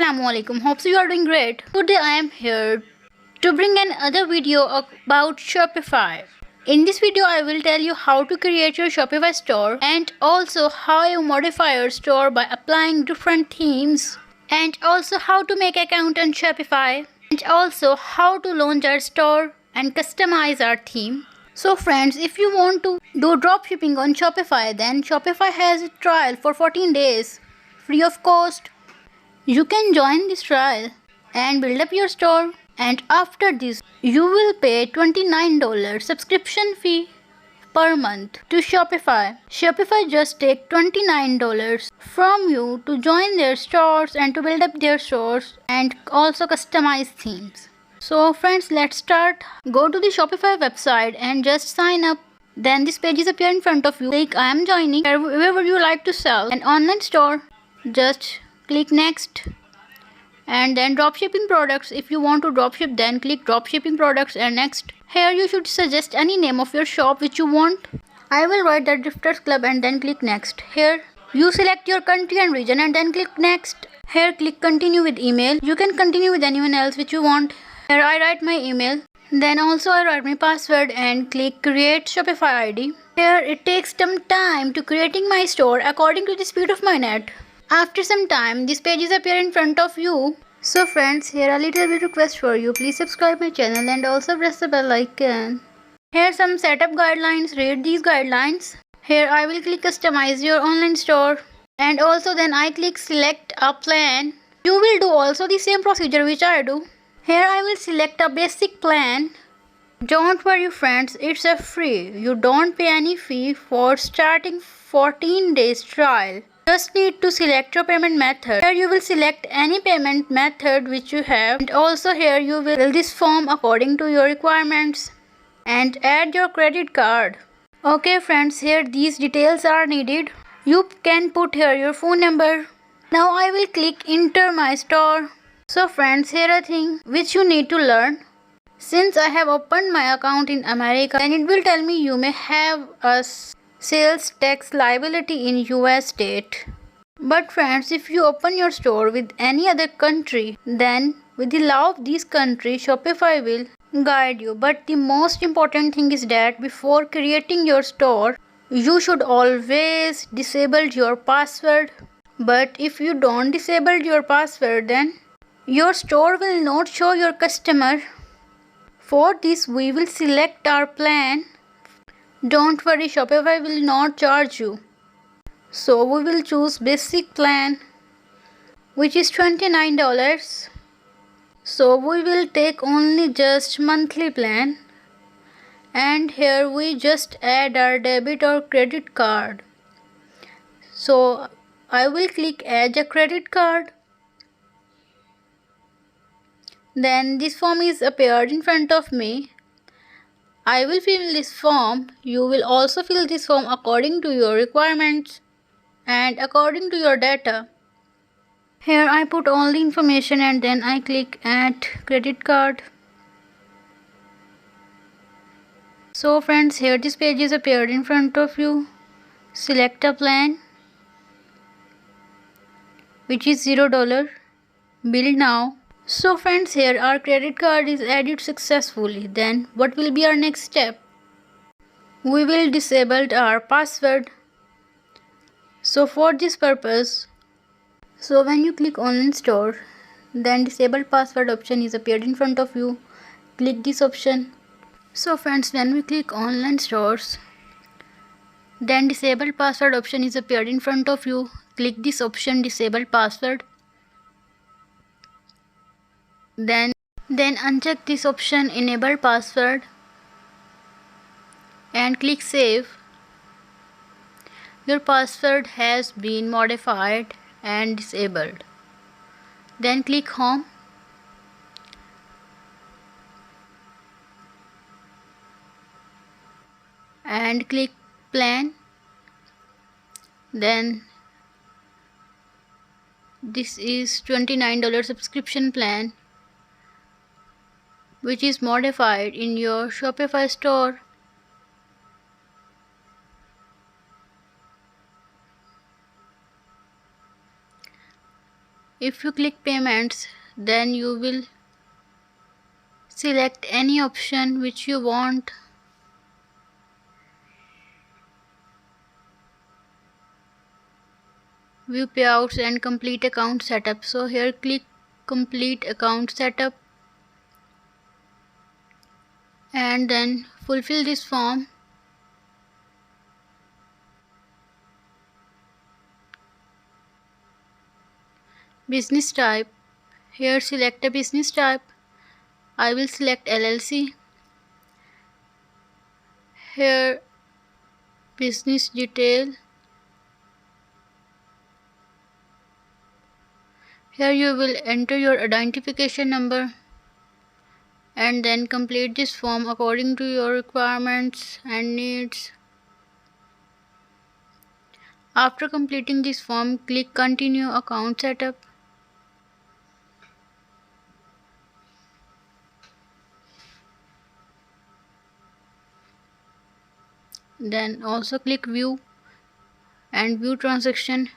Assalamualaikum. Hope you are doing great. Today I am here to bring another video about Shopify. In this video I will tell you how to create your Shopify store and also how you modify your store by applying different themes and also how to make account on Shopify and also how to launch our store and customize our theme. So friends, if you want to do dropshipping on Shopify, then Shopify has a trial for 14 days free of cost. You can join this trial and build up your store, and after this you will pay $29 subscription fee per month to Shopify. Shopify just take $29 from you to join their stores and to build up their stores and also customize themes. So friends, let's start. Go to the Shopify website and just sign up. Then this page is appear in front of you. Click I am joining. Wherever you like to sell an online store, just click next. And then dropshipping products. If you want to dropship, then click dropshipping products and next. Here you should suggest any name of your shop which you want. I will write the Drifters Club and then click next. Here you select your country and region and then click next. Here click continue with email. You can continue with anyone else which you want. Here I write my email. Then also I write my password and click create Shopify ID. Here it takes some time to creating my store according to the speed of my net. After some time this page is appear in front of you. So friends, here a little bit request for you. Please subscribe my channel and also press the bell icon. Here some setup guidelines. Read these guidelines. Here I will click customize your online store. And also then I click select a plan. You will do also the same procedure which I do. Here I will select a basic plan. Don't worry friends, it's a free. You don't pay any fee for starting 14 days trial. Just need to select your payment method. Here you will select any payment method which you have. And also here you will fill this form according to your requirements. And add your credit card. Okay friends, here these details are needed. You can put here your phone number. Now I will click enter my store. So friends, here a thing which you need to learn. Since I have opened my account in America, then it will tell me you may have a sales tax liability in US state. But friends, if you open your store with any other country, then with the law of this country, Shopify will guide you. But the most important thing is that before creating your store, you should always disable your password. But if you don't disable your password, then your store will not show your customer. For this we will select our plan. Don't worry, Shopify will not charge you. So we will choose basic plan, which is $29. So we will take only just monthly plan. And here we just add our debit or credit card. So I will click add a credit card. Then this form is appeared in front of me. I will fill this form. You will also fill this form according to your requirements and according to your data. Here I put all the information and then I click add credit card. So friends, here this page is appeared in front of you. Select a plan which is $0. Bill now. So friends, here our credit card is added successfully. Then what will be our next step? We will disable our password. So for this purpose, so when you click online store, then disable password option is appeared in front of you. Click this option. So friends, when we click online stores, then disable password option is appeared in front of you. Click this option, disable password. Then uncheck this option, enable password, and click save. Your password has been modified and disabled. Then click home. And click plan. Then this is $29 subscription plan, which is modified in your Shopify store. If you click payments, then you will select any option which you want. View payouts and complete account setup. So here click complete account setup and then fulfill this form. Business type. Here select a business type. I will select LLC. Here business detail. Here you will enter your identification number and then complete this form according to your requirements and needs. After completing this form, click continue account setup. Then also click view and view transaction.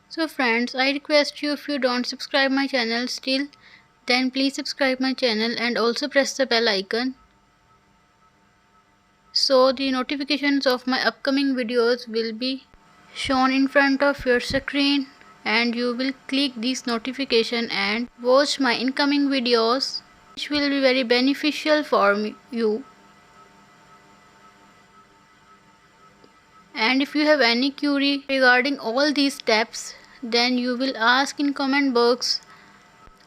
So friends, I request you, if you don't subscribe my channel still, then please subscribe my channel and also press the bell icon, so the notifications of my upcoming videos will be shown in front of your screen and you will click this notification and watch my incoming videos, which will be very beneficial for you. And if you have any query regarding all these steps, then you will ask in comment box.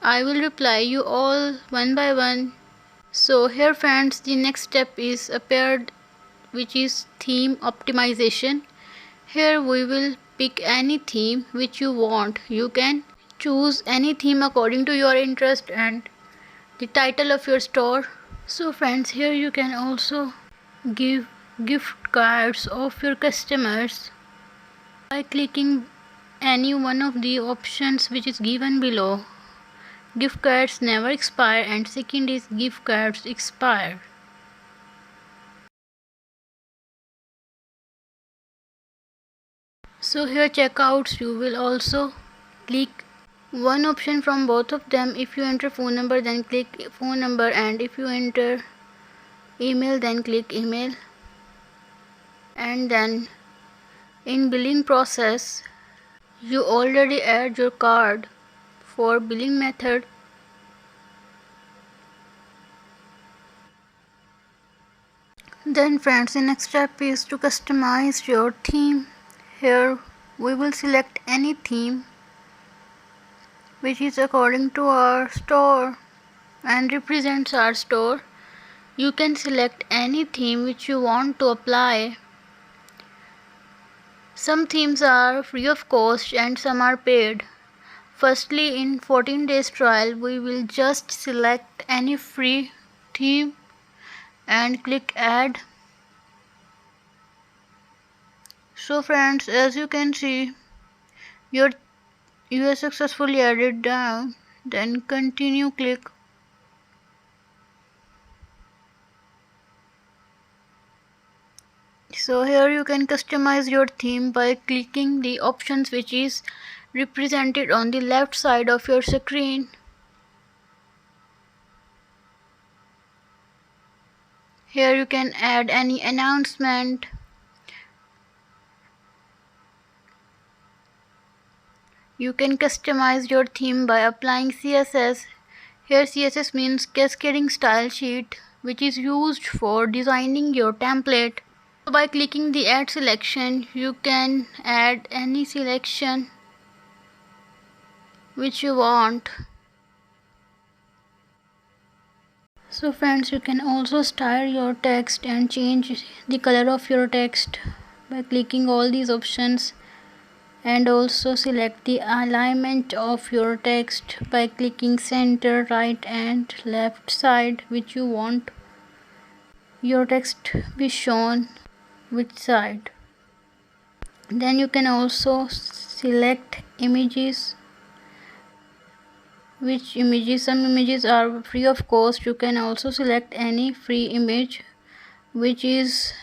I will reply you all one by one. So here friends, the next step is appeared, which is theme optimization. Here we will pick any theme which you want. You can choose any theme according to your interest and the title of your store. So friends, here you can also give gift cards of your customers by clicking any one of the options which is given below. Gift cards never expire and second is gift cards expire. So here checkouts, you will also click one option from both of them. If you enter phone number, then click phone number, and if you enter email, then click email. And then in billing process, you already add your card for billing method. Then friends, the next step is to customize your theme. Here we will select any theme which is according to our store and represents our store. You can select any theme which you want to apply. Some themes are free of cost and some are paid. Firstly, in 14 days trial, we will just select any free theme and click add. So friends, as you can see, you are successfully added down. Then continue click. So here you can customize your theme by clicking the options which is represented on the left side of your screen. Here you can add any announcement. You can customize your theme by applying CSS. Here CSS means cascading style sheet, which is used for designing your template. So by clicking the add selection, you can add any selection which you want. So friends, you can also style your text and change the color of your text by clicking all these options, and also select the alignment of your text by clicking center, right and left side, which you want your text be shown which side. Then you can also select images which images. Some images are free of cost. You can also select any free image which is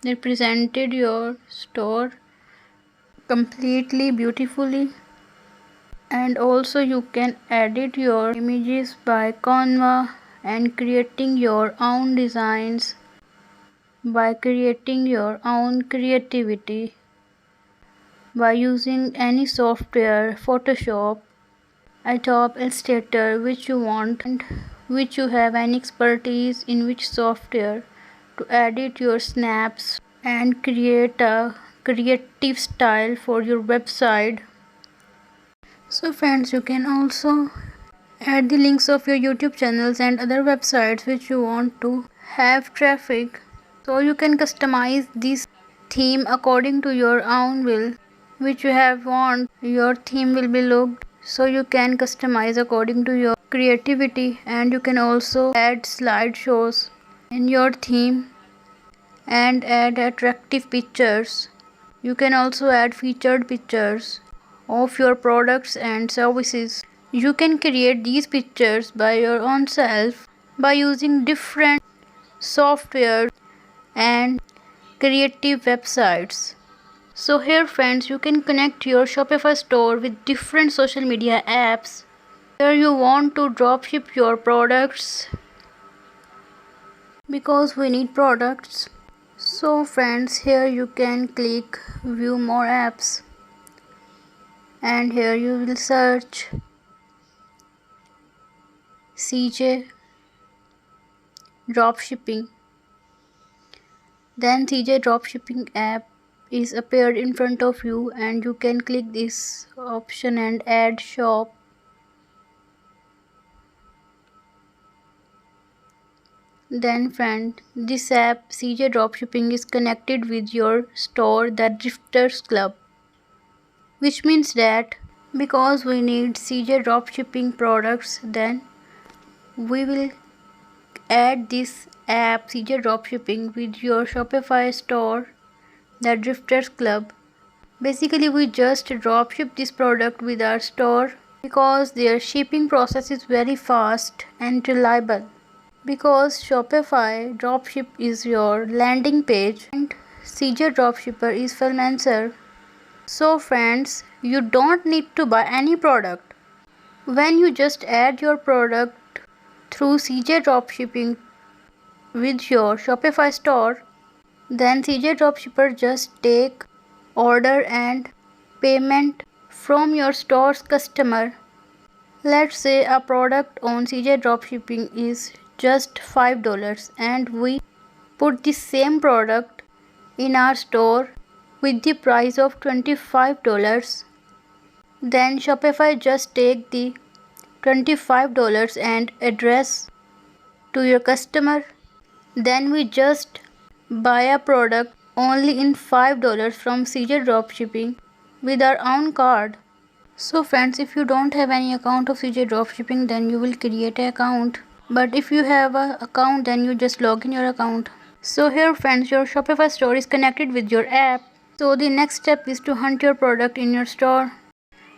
represented your store completely beautifully. And also you can edit your images by Canva and creating your own designs by creating your own creativity by using any software, Photoshop, Adobe Illustrator, which you want and which you have any expertise in which software to edit your snaps and create a creative style for your website. So friends, you can also add the links of your YouTube channels and other websites which you want to have traffic. So you can customize this theme according to your own will, which you have want your theme will be looked. So you can customize according to your creativity, and you can also add slideshows in your theme and add attractive pictures. You can also add featured pictures of your products and services. You can create these pictures by your own self by using different software and creative websites. So here friends, you can connect your Shopify store with different social media apps. Here you want to dropship your products because we need products. So friends, here you can click view more apps and here you will search CJ Dropshipping. Then CJ Dropshipping app is appeared in front of you and you can click this option and add shop. Then friend, this app CJ Dropshipping is connected with your store, the Drifters Club, which means that because we need CJ Dropshipping products, then we will add this app CJ Dropshipping with your Shopify store, the Drifters Club. Basically we just dropship this product with our store because their shipping process is very fast and reliable. Because Shopify Dropship is your landing page and CJ Dropshipper is freelancer. So friends, you don't need to buy any product. When you just add your product through CJ Dropshipping with your Shopify store, then CJ Dropshipper just take order and payment from your store's customer. Let's say a product on CJ Dropshipping is just $5 and we put the same product in our store with the price of $25. Then Shopify just take the $25 and address to your customer. Then we just buy a product only in $5 from CJ Dropshipping with our own card. So friends, if you don't have any account of CJ Dropshipping, then you will create an account. But if you have an account, then you just log in your account. So here friends, your Shopify store is connected with your app. So the next step is to hunt your product in your store.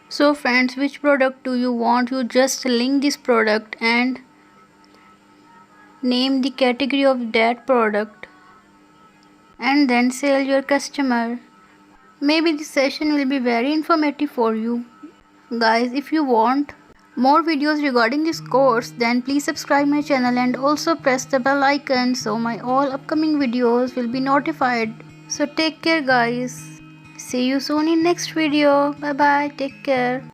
So friends, which product do you want? You just link this product and name the category of that product and then sell your customer. Maybe this session will be very informative for you. Guys, if you want more videos regarding this course, then please subscribe my channel and also press the bell icon so my all upcoming videos will be notified. So take care guys. See you soon in next video. Bye bye. Take care.